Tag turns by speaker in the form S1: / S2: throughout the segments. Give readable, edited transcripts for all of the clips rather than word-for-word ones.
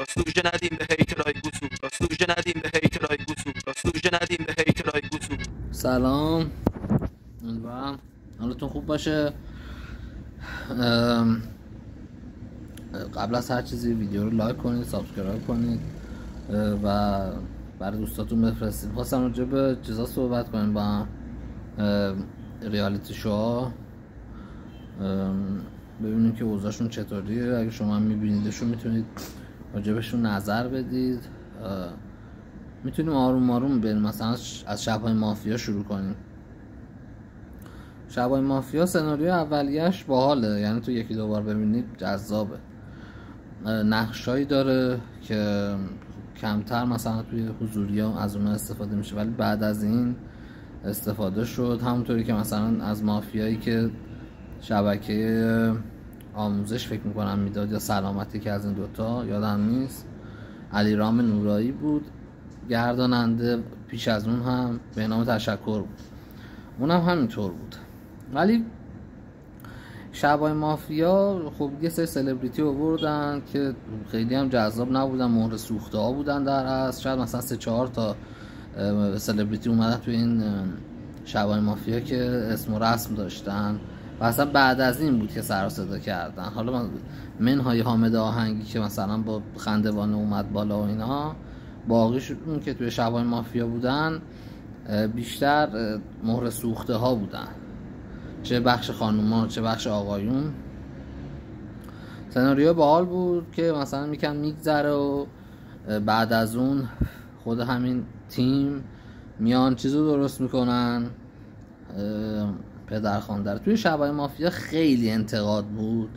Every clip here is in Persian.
S1: سوژه ندیم به هیترای گوسو سوژه ندیم به هیترای گوسو سوژه ندیم به هیترای گوسو.
S2: سلام، امیدوارم حالتون خوب باشه. قبل از هر چیزی ویدیو رو لایک کنید، سابسکرایب کنید و برای دوستاتون بفرستید. خواستم راجع به چیزا صحبت کنیم با ریالیتی شوها، ببینیم که اوضاعشون چطوریه. اگه شما میبینیدشون میتونید راجع بهشون نظر بدید. میتونیم آروم آروم بریم، مثلا از شب‌های مافیا شروع کنیم. شب‌های مافیا سناریو اولیه‌اش باحاله، یعنی تو یکی دو بار ببینید جذابه. نقشایی داره که کمتر مثلا توی حضوری‌ها از اونها استفاده میشه، ولی بعد از این استفاده شد. همونطوری که مثلا از مافیایی که شبکه آموزش فکر میکنم میداد یا سلامتی، که از این دوتا یادم نیست، علیرام نورایی بود گرداننده، پیش از اون هم به نام تشکر بود، اونم همینطور بود. ولی شبای مافیا خب یه سری سلبریتی آوردن که خیلی هم جذاب نبودن، مهر سوخته ها بودن در اصل. شاید مثلا 3-4 تا سلبریتی اومدن تو این شبای مافیا که اسم و رسم داشتن و اصلا بعد از این بود که سر و صدا کردن. حالا منهای حامد آهنگی که مثلا با خندوانه اومد بالا و اینا، باقیشون که توی شبای مافیا بودن بیشتر مهر سوخته ها بودن، چه بخش خانوما چه بخش آقایون. سناریو باحال بود که مثلا میگذره و بعد از اون خود همین تیم میان چیزو درست میکنن. پدرخوانده توی شبای مافیا خیلی انتقاد بود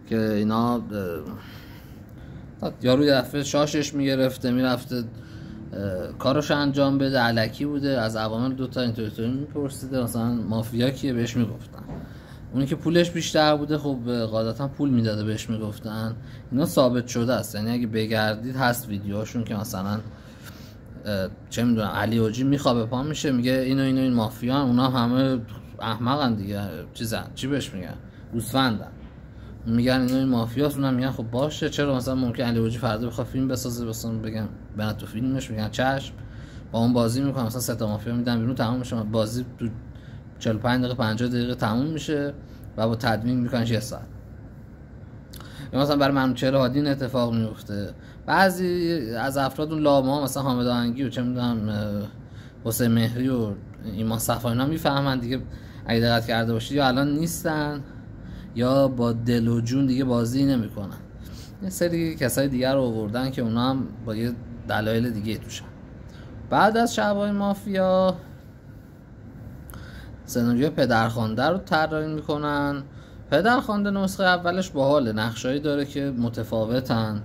S2: که اینا یارو یه دفعه شاشش میگرفته میرفته کارش انجام بده، علکی بوده، از عوامل دوتا اینطوری میپرسیده مثلا مافیا کیه، بهش میگفتن. اونی که پولش بیشتر بوده خب قاعدتا پول میداده بهش میگفتن. اینا ثابت شده است، یعنی اگه بگردید هست ویدیوهاشون که مثلا چه میدونم علی اوجی میخوابه پا میشه میگه این مافیا، اونا همه احمقن دیگه، چی بهش میگن، گوسفندن، میگن این مافیاست. اونم میگن خب باشه، چرا مثلا ممکن علی اوجی فردا بخواد فیلم بسازه مثلا بگم بنا تو فیلمش، میگن چشم، با اون بازی میکنم، مثلا 3 تا مافیا میدن بیرون، تموم میشه بازی، تو 45 دقیقه 50 دقیقه تموم میشه و با تدوین میکنن 1 ساعت. یا مثلا برای منوچهر هادی این اتفاق میفته. بعضی از افراد اون لاما مثلا حامد آهنگی و چه میدونم حسین مهری و ایمان صفایی اینا میفهمن دیگه، اگه دقت کرده باشید یا الان نیستن یا با دل و جون دیگه بازی نمیکنن. یه سری کسای دیگر رو آوردن که اونا هم با یه دلایل دیگه توشن. بعد از شبای مافیا سناریو پدرخوانده رو طراحی میکنن. پدرخوانده نسخه اولش باحاله، نقشایی داره که متفاوتن،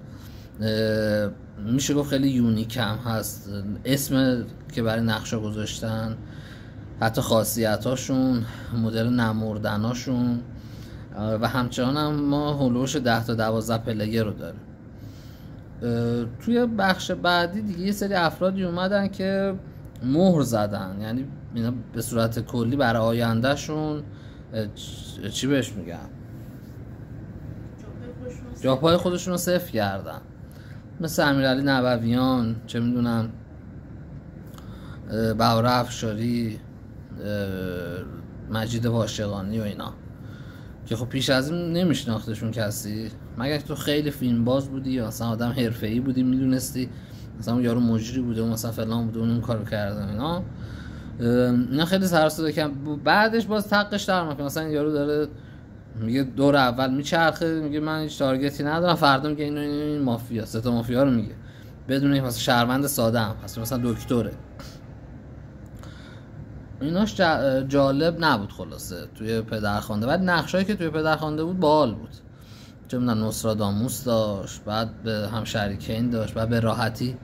S2: میشه گفت خیلی یونیک هم هست، اسم که برای نقشا گذاشتن، حتی خاصیتاشون، مدل نمردناشون و همچنان هم ما هولوش 10 تا 12 پلیر رو داریم. توی بخش بعدی دیگه یه سری افرادی اومدن که مهر زدن، یعنی اینا به صورت کلی برای آینده شون چی بهش میگن، جاپای خودشون رو صفر کردن، مثل امیرعلی نبویان، چه میدونم بهاره افشاری، مجید واشقانی و اینا، که خب پیش از این نمیشناختشون کسی، مگر تو خیلی فیلم باز بودی یا مثلا آدم حرفه‌ای بودی میدونستی مثلا اون یارو مجری بوده و مثلا فلان بوده اون کارو کرده. اینا خیلی سر و صدا کردن. بعدش باز تقش در اومد که مثلا این یارو داره میگه دور اول میچرخه، میگه من هیچ تارگتی ندارم، فردا میگه این مافیا، 3 تا مافیا رو میگه بدون اینکه مثلا شهروند ساده هم هست، مثلا دکتره. ایناش جالب نبود خلاصه توی پدرخوانده. بعد نقشایی که توی پدرخوانده بود باحال بود، چه میدونم نصراداموس داشت، بعد به هم شریکین داشت، بعد به راحتی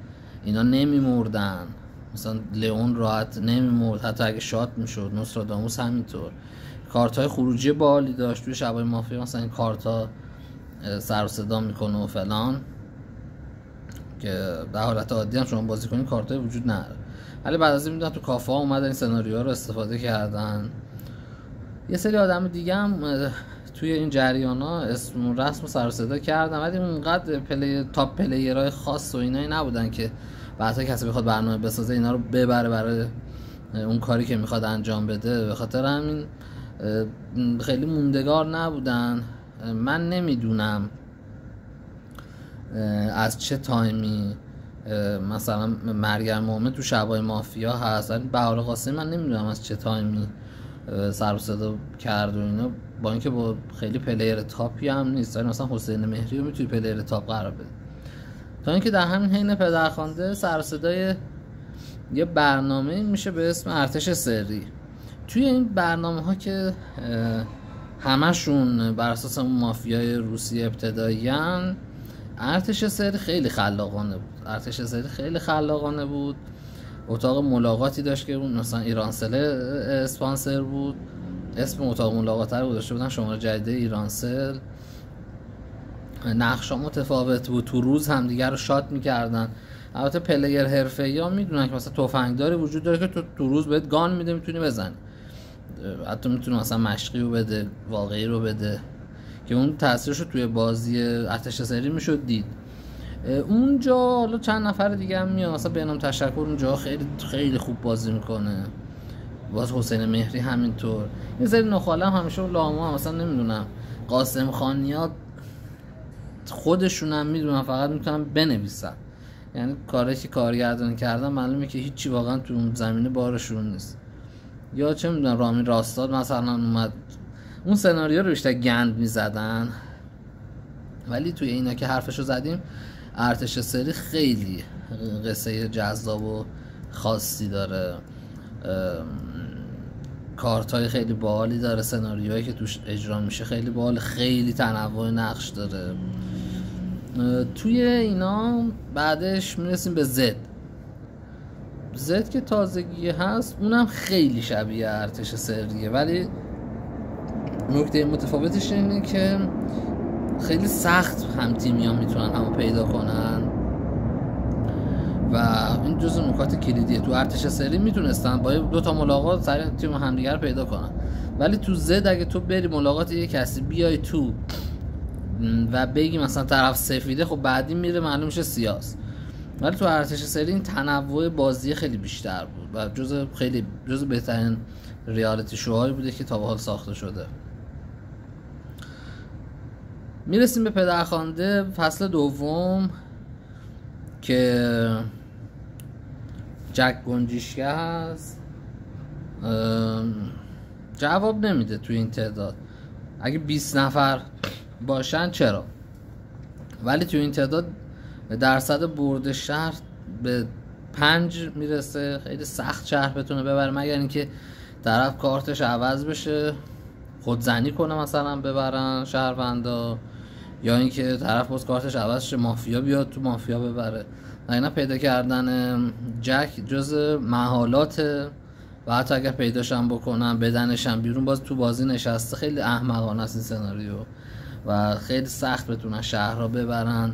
S2: اینا نمیمردن، مثلا لئون راحت نمیمرد حتی اگه شات میشد، نصراداموس همینطور. کارت‌های خروجی باحالی داشت توی شبای مافیا، مثلا این کارتا سر و صدا میکنه و فلان، که در حالت عادی هم شما بازی کنین کارتای وجود نداره. ولی بعد از این میدونم تو کافه ها اومدن این سناریوها رو استفاده کردن. یه سری آدم دیگه هم توی این جریان ها اسم و رسم و سر و صدا کردن، ولی اونقدر تاپ پلیرهای خاص و اینایی نبودن که بعدا کسی بخواد برنامه بسازه اینا رو ببره برای اون کاری که میخواد انجام بده. به خاطر همین خیلی موندگار نبودن. من نمیدونم از چه تایمی مثلا مریم مومن تو شبای مافیا هست، ولی بهار قاسمی من نمیدونم از چه تایمی سر و صدا کرد و اینا، با اینکه با خیلی پلیر تاپی هم نیست، ولی مثلا حسین مهری رو میتونی پلیر تاپ قرار بده. تا اینکه در همین حین پدرخوانده سر و صدای یه برنامه میشه به اسم ارتش سری. توی این برنامه ها که همشون بر اساس اون مافیای روسی ابتداییان، ارتش سری خیلی خلاقانه بود. اتاق ملاقاتی داشت که اون مثلا ایرانسل اسپانسر بود، اسم اتاق ملاقات رو گذاشته بودن شماره جدید ایرانسل. نقشا متفاوت بود، تو روز هم دیگر رو شات میکردن. البته پلیر حرفه‌ای ها میدونن که مثلا تفنگداری وجود داره که تو روز بهت گان میده میتونی بزنی، حتی میتونه مثلا مشقی رو بده، واقعی رو بده، که اون تاثیرش رو توی بازی ارتش سری میشد دید. اونجا حالا چند نفر دیگه هم میاد، مثلا بهنام تشکر اونجا خیلی خیلی خوب بازی میکنه، باز حسین مهری همینطور. یه سری نخاله هم همیشه لاما، مثلا نمیدونم قاسم خانیات خودشون هم میدونن فقط میتونن بنویسن، یعنی کاری که کارگردانی کردن معلومه که هیچی واقعا تو اون زمینه بارشون نیست. یا چه میدونم رامین راستاد مثلا اومد اون سناریو رو بیشتر گند میزدن، ولی توی اینا که حرفشو زدیم ارتش سری خیلی قصه جذاب و خاصی داره، کارتای خیلی باحالی داره، سناریوهایی که توش اجرا میشه خیلی باحال، خیلی تنوع نقش داره. توی اینا بعدش میرسیم به زد که تازگی هست، اونم خیلی شبیه ارتش سریه، ولی نکته متفاوتش اینه که خیلی سخت هم تیمی ها میتونن همو پیدا کنن و این جزء نکات کلیدیه. تو ارتش سری میتونستن با 2 ملاقات سریع تیم همدیگه رو پیدا کنن، ولی تو زد اگه تو بری ملاقات یه کسی بیای تو و بگی مثلا طرف سفیده، خب بعدی میره معلوم میشه سیاست. ولی تو ارتش سری این تنوع بازی خیلی بیشتر بود و جزء بهترین ریالیتی شوهایی بوده که تا به حال ساخته شده. میرسیم به پدرخوانده فصل دوم که جک گنجیشکه هست. جواب نمیده توی این تعداد، اگه 20 نفر باشن چرا، ولی توی این تعداد درصد برد شهر به 5 میرسه. خیلی سخت شهر بتونه ببره مگر اینکه طرف کارتش عوض بشه، خودزنی کنه مثلا ببرن شهروندا، یا اینکه طرف باز کارتش عوض شه مافیا بیاد تو مافیا ببره. اینا پیدا کردن جک جز محالات و حتی اگر پیداشم بکنن بدنشم بیرون باز تو بازی نشسته. خیلی احمقانه است این سناریو و خیلی سخت بتونن شهر را ببرن،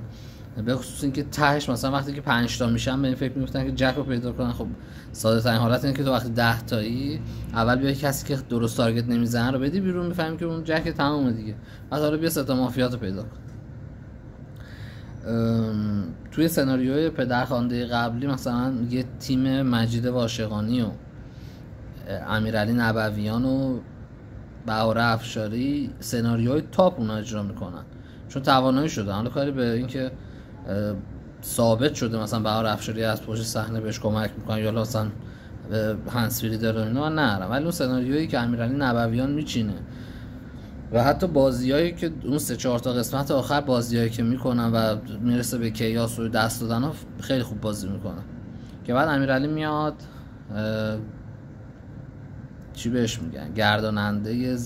S2: به خصوص اینکه تهش مثلا وقتی که 5 تا میشن به این فکر میفتن که جک رو پیدا کنن. خب ساده ترین حالت اینه که تو وقتی 10 تایی اول بیای کسی که درست تارگت نمیزنه رو بدی بیرون، میفهمی که اون جک تمومه دیگه، بعد حالا بیا 3 تا مافیات رو پیدا کن. توی سناریوی پدرخوانده قبلی مثلا یه تیم مجید واشقانی و امیرعلی نبویان و بهار افشاری سناریوهای تاپ اونا اجرا میکنن چون توانایی شده. حالا کاری به این که ثابت شده مثلا بهار افشاری از پشت صحنه بهش کمک میکنن یا مثلا هنسفیری داره اینا نه، ولی اون سناریویی که امیرعلی نبویان میچینه و حتی بازیایی که اون 3-4 تا قسمت آخر بازیایی که میکنن و میرسه به کیاس و دست دادن ها خیلی خوب بازی میکنن، که بعد امیرعلی میاد چی بهش میگن گرداننده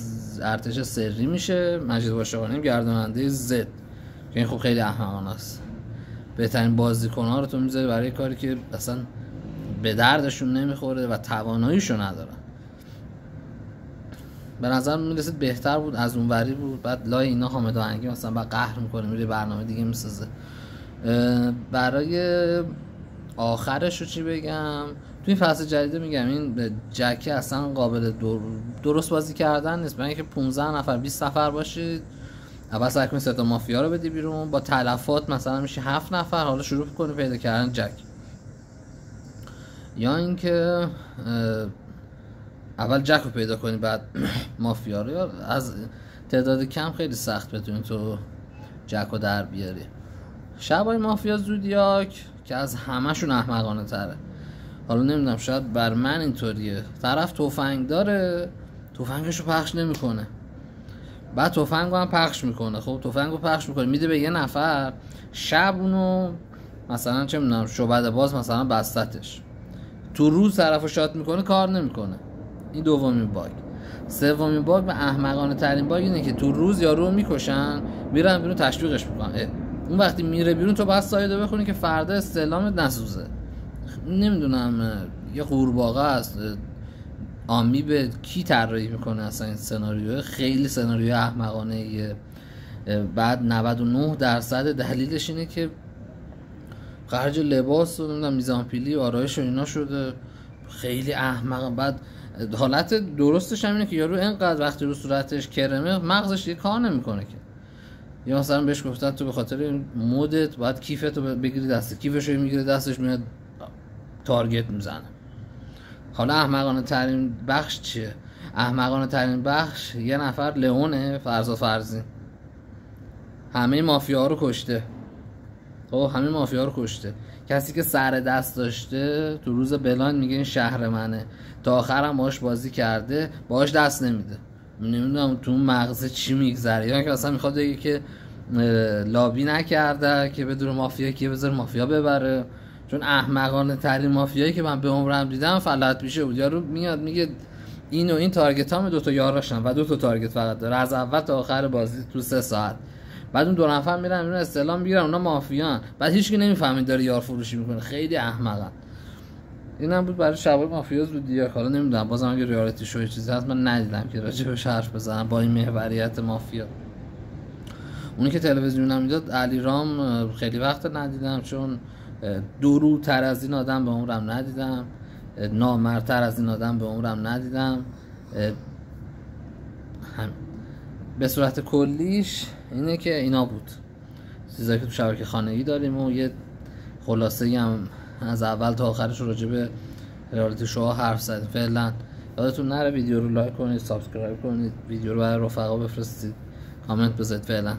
S2: ارتش سری میشه، مجید واشقانی گرداننده زد، که این خب خیلی احمقانه است. بهترین بازیکن‌ها رو تو میذاری برای کاری که اصلا به دردشون نمیخوره و تواناییشو ندارن. به نظر میرسید بهتر بود از اون وری بود. بعد لای اینا حامد آهنگی مثلا بعد قهر میکنه میره برنامه دیگه میسازه. برای آخرش رو چی بگم، توی این فصل جدید میگم این جک اصلا قابل درست بازی کردن نیست. برای اینکه 15 نفر 20 نفر باشید، اول سعی کنید 3 تا مافیا رو بدی بیرون، با تلفات مثلا میشه 7 نفر، حالا شروع کنی پیدا کردن جک. یا اینکه اول جک رو پیدا کنی بعد مافیا رو. یا از تعداد کم خیلی سخت بتونی تو جک رو در بیاری. شبای مافیا زودیاک که از همه‌شون احمقانه تره. حالا نمیدونم شاید بر من اینطوریه، طرف تفنگ داره تفنگشو پخش نمیکنه، بعد تفنگو هم پخش میکنه. خب تفنگو پخش میکنه میده به یه نفر، شب اونو مثلا چه میدونم شعبده باز مثلا بستتش، تو روز طرفو شات میکنه کار نمیکنه. این دومین باگ. سومین باگ و احمقانه ترین باگ اینه که تو روز یارو میکشن میرن بیرون تشویقش میکنن. اون وقتی میره بیرون تو باید سایده بخونی که فردا استعلامت نسوزه. نمیدونم یه قورباغه است آمی به کی طراحی میکنه اصلا این سناریو. خیلی سناریو احمقانه ایه. بعد 99% دلیلش اینه که خرج لباس و نمیدونم میزان پیلی و آرایش و اینا شده. خیلی احمق. بعد حالت درستش هم اینه که یارو اینقدر وقتی رو صورتش کرمه مغزش یه کار نمیکنه که. یا مثلا بهش گفتن تو به خاطر این مودت باید کیفتو بگیری دست، کیفشو میگیره دستش میاد تارگت میزنه. حالا احمقانه ترین بخش چیه؟ احمقانه ترین بخش یه نفر لئونه فرضی همه مافیا رو کشته. خب همه مافیا رو کشته. کسی که سر دست داشته تو روز بلان میگه این شهر منه، تا آخرم باش بازی کرده باش دست نمیده. نمیدونم تو مغز چی میگذره، یا که اصلا میخواد بگه که لابی نکرده که بدون مافیا که بذاره مافیا ببره. چون احمقانه ترین مافیایی که من به عمرم دیدم فلات پیشه بود. یارو میاد میگه این و این تارگت ها 2 تا یاراشن و 2 تا تارگت فقط داره از اول تا آخر بازی تو 3 ساعت. بعد اون 2 نفر میرن اون استعلام میگیرن اونا مافیان، بعد هیچکی نمیفهمه داره یار فروشی میکنه. خیلی احمقن. اینم بود برای شبای مافیا زودیاک. حالا نمیدونم بازم اگه ریالیتی شو چیزی هست من ندیدم که راجعش حرف بزنم با این محوریت مافیا. اونی که تلویزیونم میداد علیرام خیلی وقت ندیدم، چون دروتر از این آدم به عمرم ندیدم، نامردتر از این آدم به عمرم ندیدم. به صورت کلیش اینه که اینا بود چیزایی که تو شبکه خانگی داریم و یه خلاصه‌ای هم از اول تا آخرش راجع به ریالیتی شوها حرف زدیم. فعلا یادتون نره ویدیو رو لایک کنید، سابسکرایب کنید، ویدیو رو برای رفقا بفرستید، کامنت بذارید. فعلا